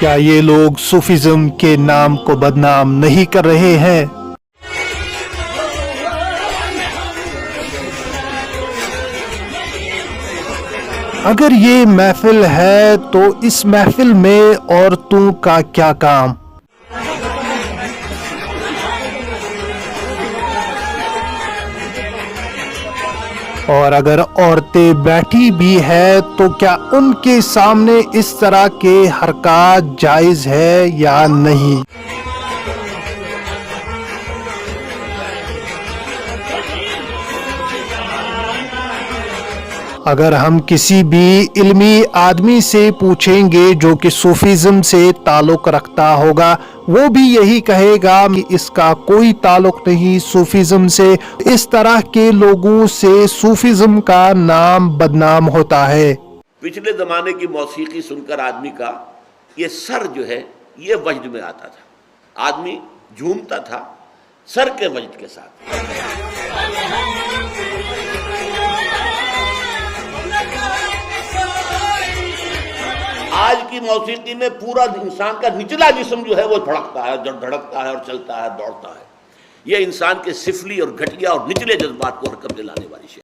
کیا یہ لوگ صوفیزم کے نام کو بدنام نہیں کر رہے ہیں؟ اگر یہ محفل ہے تو اس محفل میں عورتوں کا کیا کام؟ اور اگر عورتیں بیٹھی بھی ہے تو کیا ان کے سامنے اس طرح کے حرکات جائز ہے یا نہیں؟ اگر ہم کسی بھی علمی آدمی سے پوچھیں گے جو کہ صوفیزم سے تعلق رکھتا ہوگا، وہ بھی یہی کہے گا کہ اس کا کوئی تعلق نہیں صوفیزم سے، اس طرح کے لوگوں سے صوفیزم کا نام بدنام ہوتا ہے۔ پچھلے زمانے کی موسیقی سن کر آدمی کا یہ سر جو ہے یہ وجد میں آتا تھا، آدمی جھومتا تھا سر کے وجد کے ساتھ۔ آج کی موسیقی میں پورا انسان کا نچلا جسم جو ہے وہ دھڑکتا ہے، دھڑکتا ہے اور چلتا ہے، دوڑتا ہے۔ یہ انسان کے سفلی اور گھٹیا اور نچلے جذبات کو حرکت میں لانے والی ہے۔